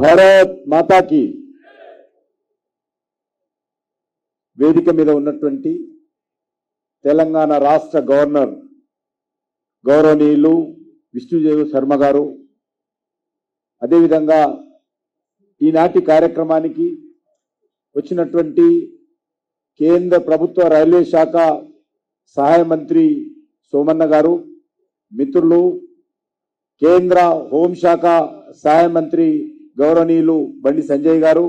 భారత్ మాతా की వేదిక మీద ఉన్నటువంటి తెలంగాణ రాష్ట్ర గవర్నర్ గౌరవనీయులు విష్ణుదేవ్ శర్మ గారు, అదేవిధంగా ఈనాటి కార్యక్రమానికి వచ్చినటువంటి కేంద్ర ప్రభుత్వ రైల్వే శాఖ సహాయ మంత్రి సోమన్న గారు, మిత్రులు, కేంద్ర హోంశాఖ సహాయ మంత్రి గౌరవనీయులు బండి సంజయ్ గారు,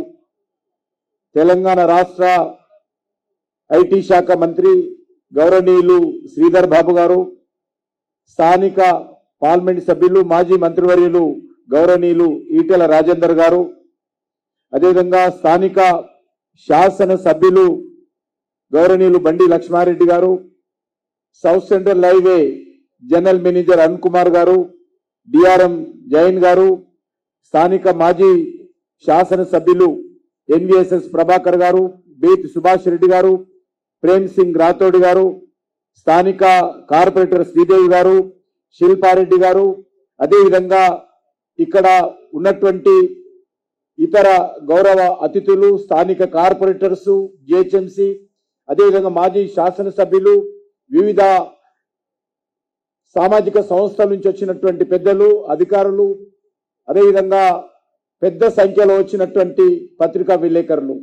తెలంగాణ రాష్ట్ర ఐటీ శాఖ మంత్రి గౌరవనీయులు శ్రీధర్ బాబు గారు, స్థానిక పార్లమెంట్ సభ్యులు మాజీ మంత్రివర్యులు గౌరవనీయులు ఈటెల రాజేందర్ గారు, అదేవిధంగా స్థానిక శాసన సభ్యులు గౌరవనీయులు బండి లక్ష్మారెడ్డి గారు, south central highway general manager Arun Kumar గారు, డిఆర్ఎం జైన్ గారు, స్థానిక మాజీ శాసన సభ్యులు ఎన్విఎస్ఎస్ ప్రభాకర్ గారు, బేతి సుభాష్ రెడ్డి గారు, ప్రేమ్ సింగ్ రాథోడ్ గారు, స్థానిక కార్పొరేటర్ శ్రీదేవి గారు, శిల్పారెడ్డి గారు, అదేవిధంగా ఇక్కడ ఉన్నటువంటి ఇతర గౌరవ అతిథులు, స్థానిక కార్పొరేటర్స్, జిహెచ్ఎంసి, అదేవిధంగా మాజీ శాసనసభ్యులు, వివిధ సామాజిక సంస్థల నుంచి వచ్చినటువంటి పెద్దలు, అధికారులు, అదేవిధంగా పెద్ద సంఖ్యలో వచ్చినటువంటి పత్రికా విలేకరులు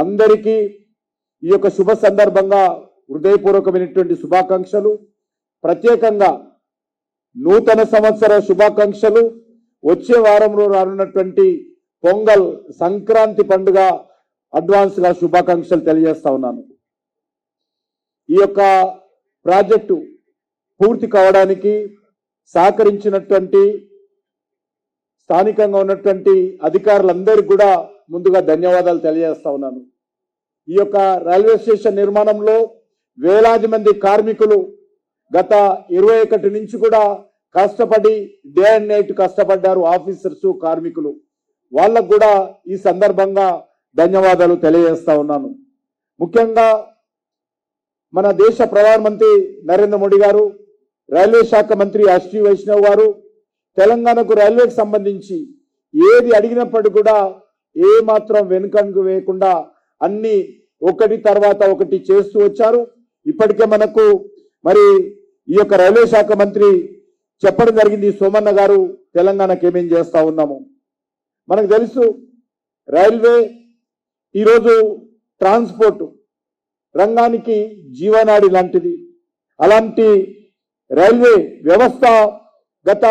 అందరికీ ఈ యొక్క శుభ సందర్భంగా హృదయపూర్వకమైనటువంటి శుభాకాంక్షలు. ప్రత్యేకంగా నూతన సంవత్సర శుభాకాంక్షలు. వచ్చే వారంలో రానున్నటువంటి పొంగల్ సంక్రాంతి పండుగ అడ్వాన్స్ గా శుభాకాంక్షలు తెలియజేస్తా ఉన్నాను. ఈ యొక్క ప్రాజెక్టు పూర్తి కావడానికి సహకరించినటువంటి స్థానికంగా ఉన్నటువంటి అధికారులందరికీ కూడా ముందుగా ధన్యవాదాలు తెలియజేస్తా ఉన్నాను. ఈ యొక్క రైల్వే స్టేషన్ నిర్మాణంలో వేలాది మంది కార్మికులు గత 21 నుంచి కూడా కష్టపడి డే అండ్ నైట్ కష్టపడ్డారు. ఆఫీసర్స్, కార్మికులు, వాళ్ళకు కూడా ఈ సందర్భంగా ధన్యవాదాలు తెలియజేస్తా ఉన్నాను. ముఖ్యంగా మన దేశ ప్రధానమంత్రి నరేంద్ర మోడీ గారు, రైల్వే శాఖ మంత్రి అశ్విని వైష్ణవ్ గారు తెలంగాణకు రైల్వేకి సంబంధించి ఏది అడిగినప్పటికీ కూడా ఏ మాత్రం వెనుకంకు వేయకుండా అన్ని ఒకటి తర్వాత ఒకటి చేస్తూ వచ్చారు. ఇప్పటికే మనకు మరి ఈ యొక్క రైల్వే శాఖ మంత్రి చెప్పడం జరిగింది, సోమన్న గారు తెలంగాణకి ఏమేం చేస్తా ఉన్నాము. మనకు తెలుసు రైల్వే ఈరోజు ట్రాన్స్పోర్ట్ రంగానికి జీవనాడి లాంటిది. అలాంటి రైల్వే వ్యవస్థ గత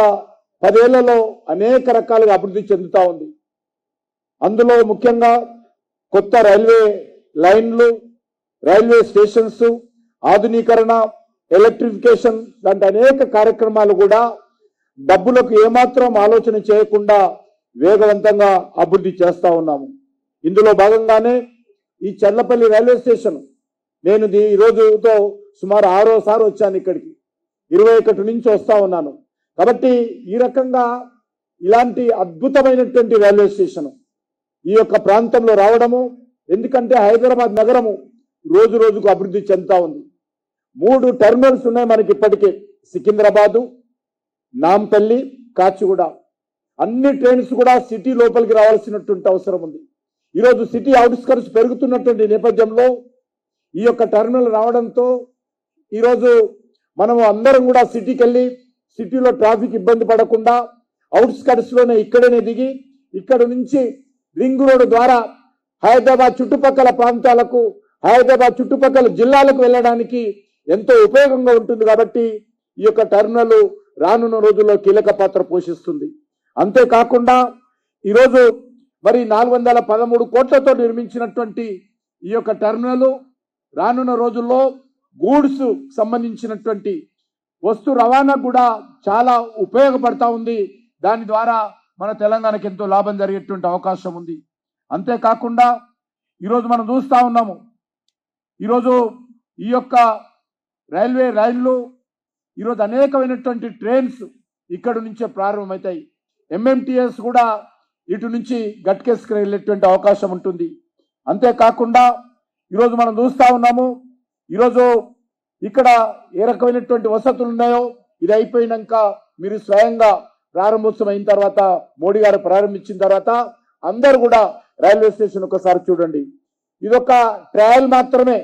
10 ఏళ్లలో అనేక రకాలుగా అభివృద్ధి చెందుతా ఉంది. అందులో ముఖ్యంగా కొత్త రైల్వే లైన్లు, రైల్వే స్టేషన్స్ ఆధునీకరణ, ఎలక్ట్రిఫికేషన్ లాంటి అనేక కార్యక్రమాలు కూడా డబ్బులకు ఏమాత్రం ఆలోచన చేయకుండా వేగవంతంగా అభివృద్ధి చేస్తా ఉన్నాము. ఇందులో భాగంగానే ఈ చర్లపల్లి రైల్వే స్టేషన్ నేను ఈ రోజుతో సుమారు 6వ సారి వచ్చాను ఇక్కడికి. 21 నుంచి వస్తా ఉన్నాను. కాబట్టి ఈ రకంగా ఇలాంటి అద్భుతమైనటువంటి రైల్వే స్టేషన్ ఈ యొక్క ప్రాంతంలో రావడము, ఎందుకంటే హైదరాబాద్ నగరము రోజు రోజుకు అభివృద్ధి చెందుతా ఉంది. 3 టెర్మినల్స్ ఉన్నాయి మనకి ఇప్పటికే, సికింద్రాబాదు, నాంపల్లి, కాచిగూడ. అన్ని ట్రైన్స్ కూడా సిటీ లోపలికి రావాల్సినటువంటి అవసరం ఉంది. ఈరోజు సిటీ అవుట్స్కర్ట్స్ పెరుగుతున్నటువంటి నేపథ్యంలో ఈ యొక్క టెర్మినల్ రావడంతో ఈరోజు మనము అందరం కూడా సిటీకి వెళ్ళి సిటీలో ట్రాఫిక్ ఇబ్బంది పడకుండా అవుట్స్కర్ట్స్ లోనే ఇక్కడనే దిగి ఇక్కడ నుంచి రింగ్ రోడ్ ద్వారా హైదరాబాద్ చుట్టుపక్కల ప్రాంతాలకు, హైదరాబాద్ చుట్టుపక్కల జిల్లాలకు వెళ్ళడానికి ఎంతో ఉపయోగంగా ఉంటుంది. కాబట్టి ఈ యొక్క టెర్మినల్ రానున్న రోజుల్లో కీలక పాత్ర పోషిస్తుంది. అంతేకాకుండా ఈరోజు మరి 413 కోట్లతో నిర్మించినటువంటి ఈ యొక్క టెర్మినల్ రానున్న రోజుల్లో గూడ్స్ సంబంధించినటువంటి వస్తు రవాణా కూడా చాలా ఉపయోగపడతా ఉంది. దాని ద్వారా మన తెలంగాణకి ఎంతో లాభం జరిగేటువంటి అవకాశం ఉంది. అంతేకాకుండా ఈరోజు మనం చూస్తా ఉన్నాము, ఈరోజు ఈ యొక్క రైళ్లు ఈరోజు అనేకమైనటువంటి ట్రైన్స్ ఇక్కడి నుంచే ప్రారంభమవుతాయి. ఎంఎంటీఎస్ కూడా ఇటు నుంచి గట్కేస్కి వెళ్ళేటువంటి అవకాశం ఉంటుంది. అంతేకాకుండా ఈరోజు మనం చూస్తా ఉన్నాము, ఈరోజు ఇక్కడ ఏ రకమైనటువంటి వసతులు ఉన్నాయో ఇది అయిపోయినాక మీరు స్వయంగా ప్రారంభోత్సవం అయిన తర్వాత మోడీ గారు ప్రారంభించిన తర్వాత అందరూ కూడా రైల్వే స్టేషన్ ఒకసారి చూడండి. ఇదొక ట్రయల్ మాత్రమే,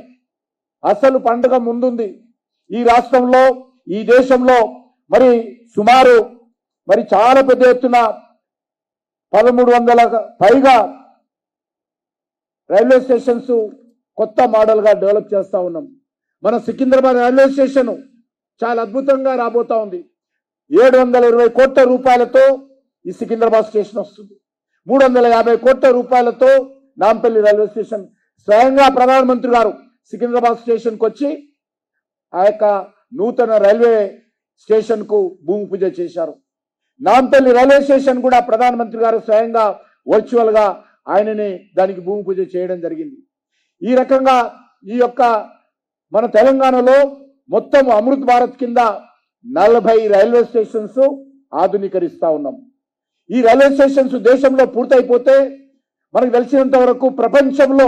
అసలు పండుగ ముందుంది. ఈ రాష్ట్రంలో ఈ దేశంలో మరి సుమారు మరి చాలా పెద్ద ఎత్తున 1300 పైగా రైల్వే స్టేషన్స్ కొత్త మోడల్ గా డెవలప్ చేస్తా ఉన్నాం. మన సికింద్రాబాద్ రైల్వే స్టేషన్ చాలా అద్భుతంగా రాబోతా ఉంది. 720 కోట్ల రూపాయలతో ఈ సికింద్రాబాద్ స్టేషన్ వస్తుంది. 350 కోట్ల రూపాయలతో నాంపల్లి రైల్వే స్టేషన్. స్వయంగా ప్రధానమంత్రి గారు సికింద్రాబాద్ స్టేషన్ కు వచ్చి ఆ యొక్క నూతన రైల్వే స్టేషన్ కు భూమి పూజ చేశారు. నాంపల్లి రైల్వే స్టేషన్ కూడా ప్రధానమంత్రి గారు స్వయంగా వర్చువల్ గా ఆయనని దానికి భూమి పూజ చేయడం జరిగింది. ఈ రకంగా ఈ యొక్క మన తెలంగాణలో మొత్తం అమృత్ భారత్ కింద 40 రైల్వే స్టేషన్స్ ఆధునీకరిస్తా ఉన్నాం. ఈ రైల్వే స్టేషన్స్ దేశంలో పూర్తయిపోతే మనకు తెలిసినంత వరకు ప్రపంచంలో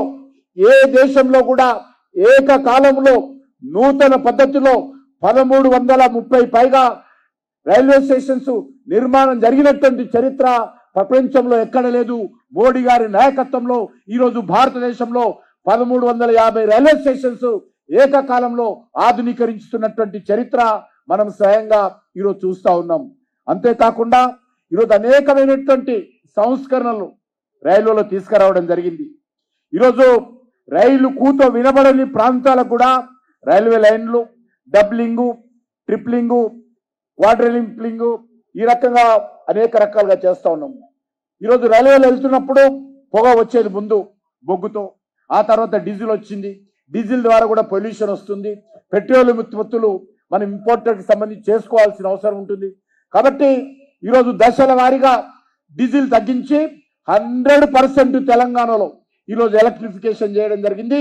ఏ దేశంలో కూడా ఏకకాలంలో నూతన పద్ధతిలో 1330 పైగా రైల్వే స్టేషన్స్ నిర్మాణం జరిగినటువంటి చరిత్ర ప్రపంచంలో ఎక్కడ లేదు. మోడీ గారి నాయకత్వంలో ఈరోజు భారతదేశంలో 1350 రైల్వే స్టేషన్స్ ఏకకాలంలో ఆధునీకరించుతున్నటువంటి చరిత్ర మనం స్వయంగా ఈరోజు చూస్తా ఉన్నాం. అంతేకాకుండా ఈరోజు అనేకమైనటువంటి సంస్కరణలు రైల్వేలో తీసుకురావడం జరిగింది. ఈరోజు రైలు కూత వినబడని ప్రాంతాలకు కూడా రైల్వే లైన్లు డబ్లింగు, ట్రిప్లింగు, క్వాడ్రిలింప్లింగు ఈ రకంగా అనేక రకాలుగా చేస్తా ఉన్నాం. ఈరోజు రైల్వేలో వెళ్తున్నప్పుడు పొగ వచ్చేది ముందు బొగ్గుతో, ఆ తర్వాత డీజిల్ వచ్చింది. డీజిల్ ద్వారా కూడా పొల్యూషన్ వస్తుంది. పెట్రోలియం ఉత్పత్తులు మనం ఇంపోర్టెడ్ సంబంధించి చేసుకోవాల్సిన అవసరం ఉంటుంది. కాబట్టి ఈరోజు దశల వారీగా డీజిల్ తగ్గించి 100% తెలంగాణలో ఈరోజు ఎలక్ట్రిఫికేషన్ చేయడం జరిగింది.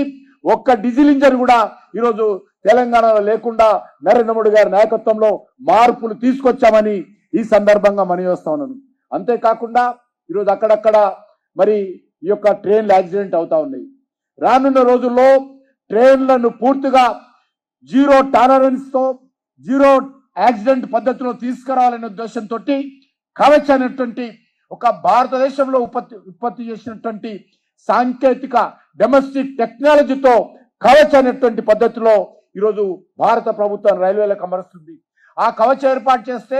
ఒక్క డీజిల్ ఇంజన్ కూడా ఈరోజు తెలంగాణలో లేకుండా నరేంద్ర మోడీ గారి నాయకత్వంలో మార్పులు తీసుకొచ్చామని ఈ సందర్భంగా మనవి చేస్తా ఉన్నాను. అంతేకాకుండా ఈరోజు అక్కడక్కడ మరి ఈ యొక్క ట్రైన్లు యాక్సిడెంట్ అవుతా ఉన్నాయి. రానున్న రోజుల్లో ట్రైన్లను పూర్తిగా జీరో టాలరెన్స్ తో జీరో యాక్సిడెంట్ పద్ధతిలో తీసుకురావాలనే ఉద్దేశంతో కవచ్ అనేటువంటి ఒక భారతదేశంలో ఉత్పత్తి చేసినటువంటి సాంకేతిక డొమెస్టిక్ టెక్నాలజీతో కవచ్ అనేటువంటి పద్ధతిలో ఈరోజు భారత ప్రభుత్వం రైల్వేలకు అమరుస్తుంది. ఆ కవచ్ ఏర్పాటు చేస్తే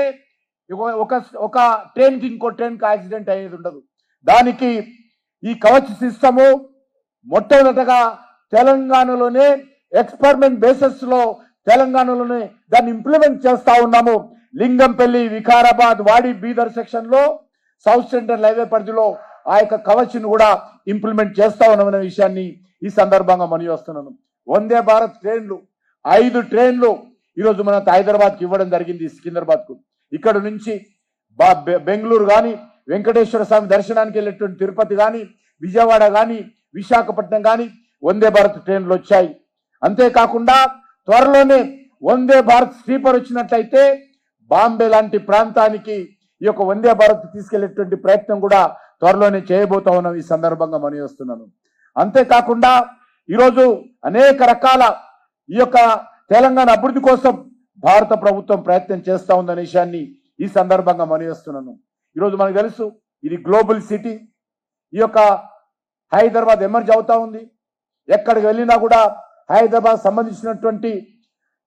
ఒక ట్రైన్ కి ఇంకో ట్రైన్ కి యాక్సిడెంట్ అయ్యేది ఉండదు. దానికి ఈ కవచ్ సిస్టము మొట్టమొదటగా తెలంగాణలోనే ఎక్స్పెరిమెంట్ బేసిస్ లో తెలంగాణలోనే దాన్ని ఇంప్లిమెంట్ చేస్తా ఉన్నాము. లింగంపల్లి, వికారాబాద్, వాడి, బీదర్ సెక్షన్ లో సౌత్ సెంట్రల్ హైవే పరిధిలో ఆ యొక్క కవచ్ ను కూడా ఇంప్లిమెంట్ చేస్తా ఉన్నామనే విషయాన్ని ఈ సందర్భంగా మనవి చేస్తున్నాను. వందే భారత్ ట్రైన్లు 5 ట్రైన్లు ఈరోజు మన హైదరాబాద్ కి ఇవ్వడం జరిగింది. సికింద్రాబాద్ కు ఇక్కడ నుంచి బెంగళూరు గాని, వెంకటేశ్వర స్వామి దర్శనానికి వెళ్ళేటువంటి తిరుపతి గాని, విజయవాడ గాని, విశాఖపట్నం గాని వందే భారత్ ట్రైన్లు వచ్చాయి. అంతేకాకుండా త్వరలోనే వందే భారత్ స్లీపర్ వచ్చినట్లయితే బాంబే లాంటి ప్రాంతానికి ఈ యొక్క వందే భారత్ తీసుకెళ్లేటువంటి ప్రయత్నం కూడా త్వరలోనే చేయబోతా ఉన్నాం. ఈ సందర్భంగా మనవి చేస్తున్నాను. అంతేకాకుండా ఈరోజు అనేక రకాల ఈ యొక్క తెలంగాణ అభివృద్ధి కోసం భారత ప్రభుత్వం ప్రయత్నం చేస్తా ఉందనే విషయాన్ని ఈ సందర్భంగా మనవి చేస్తున్నాను. ఈరోజు మనకు తెలుసు ఇది గ్లోబల్ సిటీ. ఈ యొక్క హైదరాబాద్ ఎమర్జ్ అవుతా ఉంది. ఎక్కడికి వెళ్ళినా కూడా హైదరాబాద్ సంబంధించినటువంటి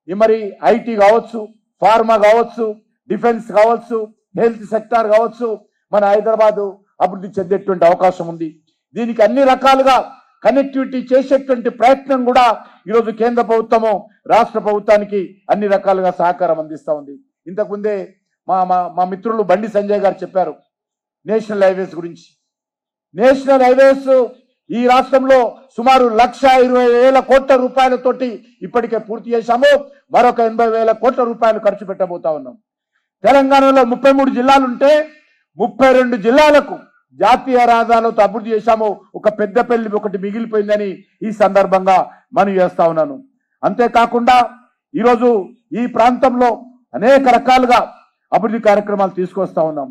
మరి ఐటీ కావచ్చు, ఫార్మా కావచ్చు, డిఫెన్స్ కావచ్చు, హెల్త్ సెక్టార్ కావచ్చు, మన హైదరాబాద్ అభివృద్ధి చెందేటువంటి అవకాశం ఉంది. దీనికి అన్ని రకాలుగా కనెక్టివిటీ చేసేటువంటి ప్రయత్నం కూడా ఈరోజు కేంద్ర ప్రభుత్వము రాష్ట్ర ప్రభుత్వానికి అన్ని రకాలుగా సహకారం అందిస్తా ఉంది. ఇంతకుముందే మా మిత్రులు బండి సంజయ్ గారు చెప్పారు నేషనల్ హైవేస్ గురించి. నేషనల్ హైవేస్ ఈ రాష్ట్రంలో సుమారు 1,20,000 కోట్ల రూపాయలతోటి ఇప్పటికే పూర్తి చేశాము. మరొక 80,000 కోట్ల రూపాయలు ఖర్చు పెట్టబోతా ఉన్నాం. తెలంగాణలో 33 జిల్లాలుంటే 32 జిల్లాలకు జాతీయ రహదారులతో అభివృద్ధి చేశాము. ఒక పెద్దపల్లి ఒకటి మిగిలిపోయిందని ఈ సందర్భంగా మనవి చేస్తా ఉన్నాను. అంతేకాకుండా ఈరోజు ఈ ప్రాంతంలో అనేక రకాలుగా అభివృద్ధి కార్యక్రమాలు తీసుకొస్తా ఉన్నాం.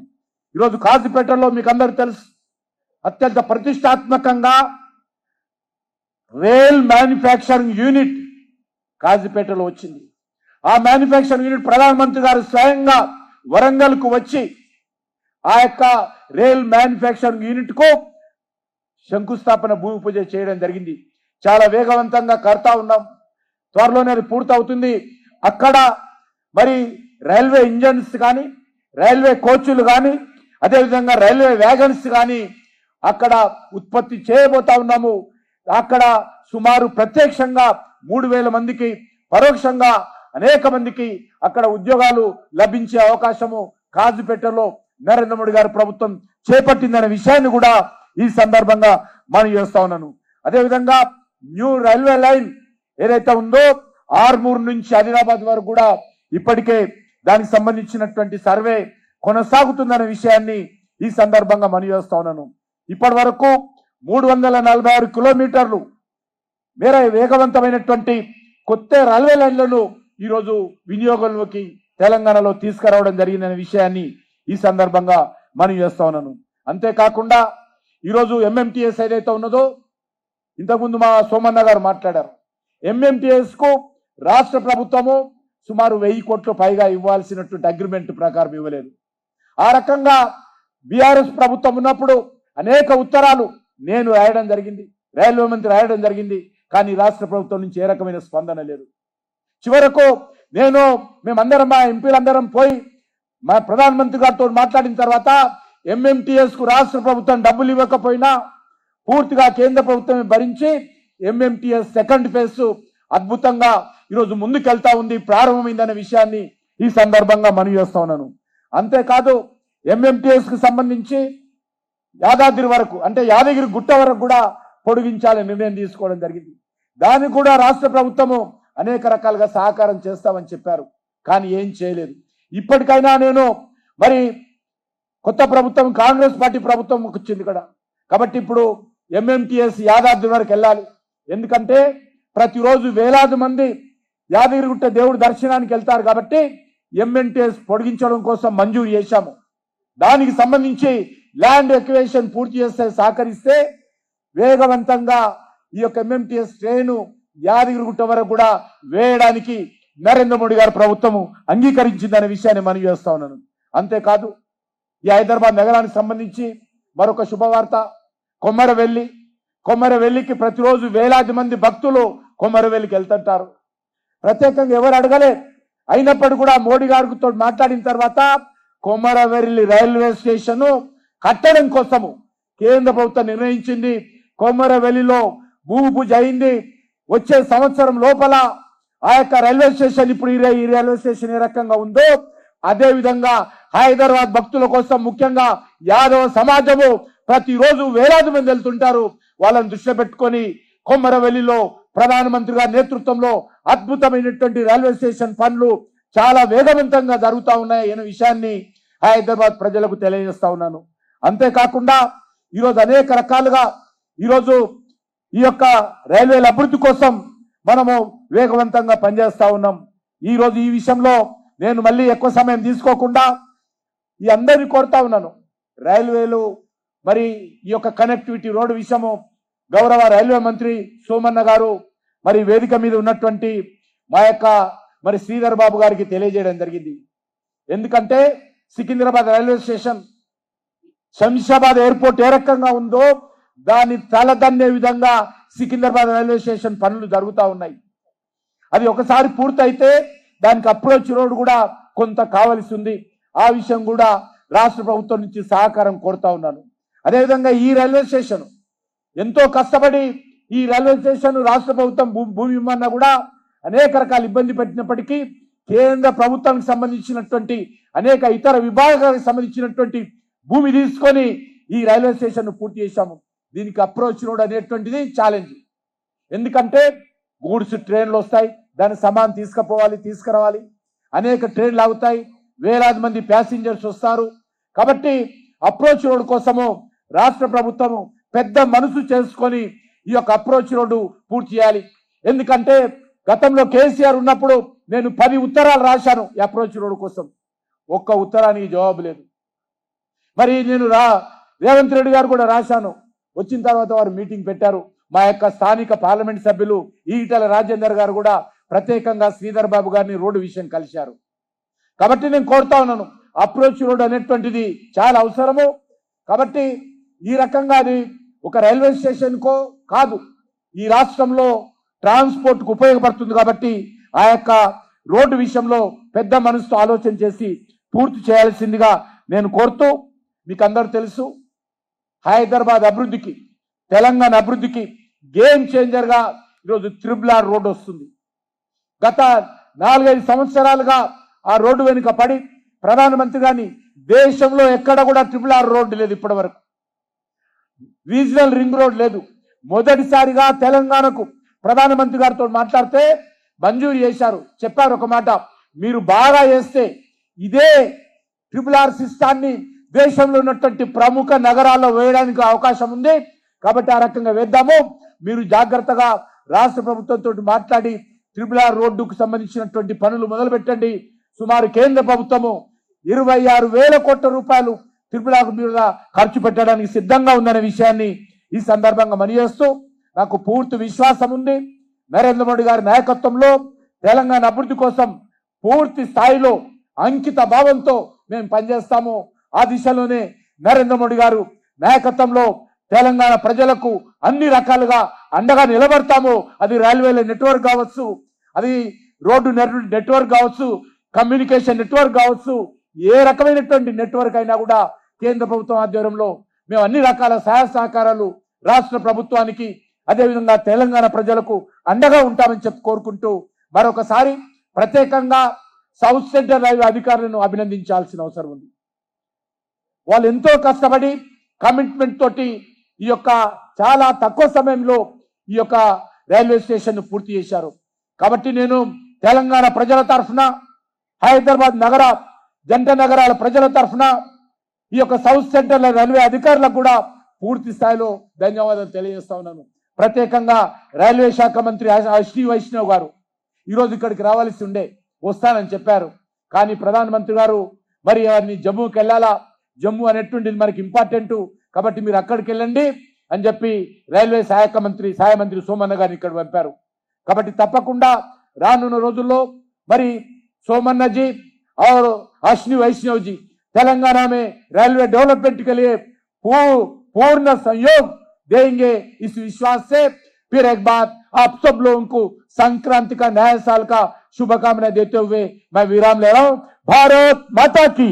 ఈరోజు కాజీపేటలో మీకు అందరికీ తెలుసు అత్యంత ప్రతిష్టాత్మకంగా రైల్ మ్యానుఫ్యాక్చరింగ్ యూనిట్ కాజీపేటలో వచ్చింది. ఆ మ్యానుఫ్యాక్చరింగ్ యూనిట్ ప్రధానమంత్రి గారు స్వయంగా వరంగల్ కు వచ్చి ఆ యొక్క రైల్ మ్యానుఫ్యాక్చరింగ్ యూనిట్ కు శంకుస్థాపన భూమి పూజ చేయడం జరిగింది. చాలా వేగవంతంగా కడతా ఉన్నాం. త్వరలోనే అది పూర్తవుతుంది. అక్కడ మరి రైల్వే ఇంజన్స్ కానీ, రైల్వే కోచ్లు కానీ, అదేవిధంగా రైల్వే వ్యాగన్స్ కానీ అక్కడ ఉత్పత్తి చేయబోతా ఉన్నాము. అక్కడ సుమారు ప్రత్యక్షంగా 3,000 మందికి, పరోక్షంగా అనేక మందికి అక్కడ ఉద్యోగాలు లభించే అవకాశము కాజుపేటలో నరేంద్ర మోడీ గారి ప్రభుత్వం చేపట్టిందనే విషయాన్ని కూడా ఈ సందర్భంగా మనం చేస్తా ఉన్నాను. అదేవిధంగా న్యూ రైల్వే లైన్ ఏదైతే ఉందో ఆర్మూర్ నుంచి ఆదిలాబాద్ వరకు కూడా ఇప్పటికే దానికి సంబంధించినటువంటి సర్వే కొనసాగుతుందనే విషయాన్ని ఈ సందర్భంగా మనం చేస్తా ఉన్నాను. ఇప్పటి వరకు 346 కిలోమీటర్లు మేర వేగవంతమైనటువంటి కొత్త రైల్వే లైన్లను ఈరోజు వినియోగంలోకి తెలంగాణలో తీసుకురావడం జరిగిందనే విషయాన్ని ఈ సందర్భంగా మనం చేస్తా ఉన్నాను. అంతేకాకుండా ఈరోజు ఎంఎంటీఎస్ ఏదైతే ఉన్నదో ఇంతకుముందు మా సోమన్న గారు మాట్లాడారు. ఎంఎంటీఎస్ కు రాష్ట్ర ప్రభుత్వము సుమారు 1000 కోట్ల పైగా ఇవ్వాల్సినటువంటి అగ్రిమెంట్ ప్రకారం ఇవ్వలేదు. ఆ రకంగా బీఆర్ఎస్ ప్రభుత్వం ఉన్నప్పుడు అనేక ఉత్తరాలు నేను రాయడం జరిగింది, రైల్వే మంత్రి రాయడం జరిగింది. కానీ రాష్ట్ర ప్రభుత్వం నుంచి ఏ రకమైన స్పందన లేదు. చివరకు మేమందరం మా ఎంపీలందరం పోయి మా ప్రధానమంత్రి గారితో మాట్లాడిన తర్వాత ఎంఎంటీఎస్ కు రాష్ట్ర ప్రభుత్వం డబ్బులు ఇవ్వకపోయినా పూర్తిగా కేంద్ర ప్రభుత్వమే భరించి ఎంఎంటీఎస్ సెకండ్ ఫేజ్ అద్భుతంగా ఈరోజు ముందుకెళ్తా ఉంది, ప్రారంభమైందనే విషయాన్ని ఈ సందర్భంగా మనవి చేస్తా ఉన్నాను. అంతేకాదు ఎంఎంటీఎస్ కు సంబంధించి యాదాద్రి వరకు అంటే యాదగిరి గుట్ట వరకు కూడా పొడిగించాలని నిర్ణయం తీసుకోవడం జరిగింది. దానికి కూడా రాష్ట్ర ప్రభుత్వము అనేక రకాలుగా సహకారం చేస్తామని చెప్పారు, కానీ ఏం చేయలేదు. ఇప్పటికైనా నేను మరి కొత్త ప్రభుత్వం కాంగ్రెస్ పార్టీ ప్రభుత్వం వచ్చింది ఇక్కడ కాబట్టి ఇప్పుడు ఎంఎంటీఎస్ యాదాద్రి వరకు వెళ్ళాలి. ఎందుకంటే ప్రతిరోజు వేలాది మంది యాదగిరిగుట్ట దేవుడి దర్శనానికి వెళ్తారు కాబట్టి ఎంఎంటీఎస్ పొడిగించడం కోసం మంజూరు చేశాము. దానికి సంబంధించి ల్యాండ్ ఎక్విజిషన్ పూర్తి చేస్తే సహకరిస్తే వేగవంతంగా ఈ యొక్క ఎంఎంటీఎస్ ట్రైన్ యాదగిరిగుట్ట వరకు కూడా వేయడానికి నరేంద్ర మోడీ గారి ప్రభుత్వము అంగీకరించిందనే విషయాన్ని మనం చేస్తా ఉన్నాను. అంతేకాదు ఈ హైదరాబాద్ నగరానికి సంబంధించి మరొక శుభవార్త. కొమ్మరవెల్లికి ప్రతిరోజు వేలాది మంది భక్తులు కొమ్మరవెల్లికి వెళ్తుంటారు. ప్రత్యేకంగా ఎవరు అడగలే. అయినప్పటికీ కూడా మోడీ గారితో మాట్లాడిన తర్వాత కొమ్మరవెల్లి రైల్వే స్టేషన్ కట్టడం కోసము కేంద్ర ప్రభుత్వం నిర్ణయించింది. కొమ్మరవెల్లిలో భూమి పూజ అయింది. వచ్చే సంవత్సరం లోపల ఆ యొక్క రైల్వే స్టేషన్ ఇప్పుడు ఈ రైల్వే స్టేషన్ ఏ రకంగా ఉందో అదే విధంగా హైదరాబాద్ భక్తుల కోసం ముఖ్యంగా యాదవ సమాజము ప్రతిరోజు వేలాది మంది వెళ్తుంటారు. వాళ్ళని దృష్టిలో పెట్టుకొని కొమ్మరవెల్లిలో ప్రధానమంత్రి గారి నేతృత్వంలో అద్భుతమైనటువంటి రైల్వే స్టేషన్ పనులు చాలా వేగవంతంగా జరుగుతూ ఉన్నాయి అనే విషయాన్ని హైదరాబాద్ ప్రజలకు తెలియజేస్తా ఉన్నాను. అంతేకాకుండా ఈరోజు అనేక రకాలుగా ఈరోజు ఈ యొక్క రైల్వేల అభివృద్ధి కోసం మనము వేగవంతంగా పనిచేస్తా ఉన్నాం. ఈరోజు ఈ విషయంలో నేను మళ్ళీ ఎక్కువ సమయం తీసుకోకుండా ఈ అందరినీ కోరుతా ఉన్నాను. రైల్వేలు మరి ఈ యొక్క కనెక్టివిటీ రోడ్డు విషయము గౌరవ రైల్వే మంత్రి సోమన్న గారు మరి వేదిక మీద ఉన్నటువంటి మా యొక్క మరి శ్రీధర్ బాబు గారికి తెలియజేయడం జరిగింది. ఎందుకంటే Secunderabad railway station Shamshabad airport ఏ రకంగా ఉందో దాన్ని తలదన్నే విధంగా సికింద్రాబాద్ రైల్వే స్టేషన్ పనులు జరుగుతూ ఉన్నాయి. అది ఒకసారి పూర్తయితే దానికి అప్రోచ్ రోడ్ కూడా కొంత కావలసి ఉంది. ఆ విషయం కూడా రాష్ట్ర ప్రభుత్వం నుంచి సహకారం కోరుతా ఉన్నాను. అదేవిధంగా ఈ రైల్వే స్టేషన్ ఎంతో కష్టపడి ఈ రైల్వే స్టేషన్ రాష్ట్ర ప్రభుత్వం భూమి ఇమ్మన్నా కూడా అనేక రకాల ఇబ్బంది పెట్టినప్పటికీ కేంద్ర ప్రభుత్వానికి సంబంధించినటువంటి అనేక ఇతర విభాగాలకు సంబంధించినటువంటి భూమి తీసుకొని ఈ రైల్వే స్టేషన్ పూర్తి చేశాము. దీనికి అప్రోచ్ రోడ్ అనేటువంటిది ఛాలెంజ్. ఎందుకంటే గూడ్స్ ట్రైన్లు వస్తాయి, దాని సామాన్ తీసుకురావాలి, అనేక ట్రైన్లు అవుతాయి, వేలాది మంది ప్యాసింజర్స్ వస్తారు. కాబట్టి అప్రోచ్ రోడ్ కోసము రాష్ట్ర ప్రభుత్వము పెద్ద మనసు చేసుకొని ఈ యొక్క అప్రోచ్ రోడ్డు పూర్తి చేయాలి. ఎందుకంటే గతంలో కేసీఆర్ ఉన్నప్పుడు నేను 10 ఉత్తరాలు రాశాను ఈ అప్రోచ్ రోడ్డు కోసం, ఒక్క ఉత్తరానికి జవాబు లేదు. మరి నేను రేవంత్ రెడ్డి గారు కూడా రాశాను. వచ్చిన తర్వాత వారు మీటింగ్ పెట్టారు. మా యొక్క స్థానిక పార్లమెంట్ సభ్యులు ఈటల రాజేందర్ గారు కూడా ప్రత్యేకంగా శ్రీధర్ బాబు గారిని రోడ్డు విషయం కలిశారు. కాబట్టి నేను కోరుతా ఉన్నాను అప్రోచ్ రోడ్ అనేటువంటిది చాలా అవసరము. కాబట్టి ఈ రకంగా అది ఒక రైల్వే స్టేషన్కో కాదు, ఈ రాష్ట్రంలో ట్రాన్స్పోర్ట్కు ఉపయోగపడుతుంది. కాబట్టి ఆ యొక్క రోడ్డు విషయంలో పెద్ద మనసుతో ఆలోచన చేసి పూర్తి చేయాల్సిందిగా నేను కోరుతూ, మీకు అందరూ తెలుసు హైదరాబాద్ అభివృద్ధికి, తెలంగాణ అభివృద్ధికి గేమ్ చేంజర్గా ఈరోజు RRR రోడ్డు వస్తుంది. గత 4-5 సంవత్సరాలుగా ఆ రోడ్డు వెనుక పడి ప్రధానమంత్రి గాని దేశంలో ఎక్కడ కూడా RRR రోడ్డు లేదు, ఇప్పటి వరకు రీజనల్ రింగ్ రోడ్ లేదు. మొదటిసారిగా తెలంగాణకు ప్రధానమంత్రి గారితో మాట్లాడితే మంజూరు చేశారు. చెప్పారు ఒక మాట, మీరు బాగా చేస్తే ఇదే RRR సిస్టాన్ని దేశంలో ఉన్నటువంటి ప్రముఖ నగరాల్లో వేయడానికి అవకాశం ఉంది. కాబట్టి ఆ రకంగా వేద్దాము. మీరు జాగ్రత్తగా రాష్ట్ర ప్రభుత్వంతో మాట్లాడి RRR రోడ్డుకు సంబంధించినటువంటి పనులు మొదలు పెట్టండి. సుమారు కేంద్ర ప్రభుత్వము 26,000 కోట్ల రూపాయలు RRR మీద ఖర్చు పెట్టడానికి సిద్ధంగా ఉందనే విషయాన్ని ఈ సందర్భంగా మనయేస్తూ, నాకు పూర్తి విశ్వాసం ఉంది. నరేంద్ర మోడీ గారి నాయకత్వంలో తెలంగాణ అభివృద్ధి కోసం పూర్తి స్థాయిలో అంకిత భావంతో మేము పనిచేస్తాము. ఆ దిశలోనే నరేంద్ర మోడీ గారు నాయకత్వంలో తెలంగాణ ప్రజలకు అన్ని రకాలుగా అండగా నిలబడతాము. అది రైల్వేల నెట్వర్క్ కావచ్చు, అది రోడ్డు నెట్వర్క్ కావచ్చు, కమ్యూనికేషన్ నెట్వర్క్ కావచ్చు, ఏ రకమైనటువంటి నెట్వర్క్ అయినా కూడా కేంద్ర ప్రభుత్వం ఆధ్వర్యంలో మేము అన్ని రకాల సహాయ సహకారాలు రాష్ట్ర ప్రభుత్వానికి, అదేవిధంగా తెలంగాణ ప్రజలకు అండగా ఉంటామని చెప్పి కోరుకుంటూ, మరొకసారి ప్రత్యేకంగా సౌత్ సెంట్రల్ రైల్వే అధికారులను అభినందించాల్సిన అవసరం ఉంది. వాళ్ళు ఎంతో కష్టపడి కమిట్మెంట్ తోటి ఈ యొక్క చాలా తక్కువ సమయంలో ఈ యొక్క రైల్వే స్టేషన్ పూర్తి చేశారు. కాబట్టి నేను తెలంగాణ ప్రజల తరఫున, హైదరాబాద్ నగర జంట నగరాల ప్రజల తరఫున ఈ యొక్క సౌత్ సెంట్రల్ రైల్వే అధికారులకు కూడా పూర్తి స్థాయిలో ధన్యవాదాలు తెలియజేస్తా ఉన్నాను. ప్రత్యేకంగా రైల్వే శాఖ మంత్రి అశ్విని వైష్ణవ్ గారు ఈరోజు ఇక్కడికి రావాల్సి ఉండే, వస్తానని చెప్పారు. కానీ ప్రధానమంత్రి గారు మరి వారిని జమ్మూకి వెళ్ళాలా, జమ్మూ అనేటువంటిది మనకి ఇంపార్టెంట్, కాబట్టి మీరు అక్కడికి వెళ్ళండి అని చెప్పి రైల్వే సహాయ మంత్రి సోమన్న గారిని ఇక్కడ పంపారు. కాబట్టి తప్పకుండా రానున్న రోజుల్లో మరి सोमन्ना और अश्विनी वैष्णव जी तेलंगाना में रेलवे डेवलपमेंट के लिए पूर्ण सहयोग देंगे। इस विश्वास से फिर एक बार आप सब लोगों को संक्रांति का नया साल का शुभकामनाएं देते हुए मैं विराम ले रहा हूं। भारत माता की।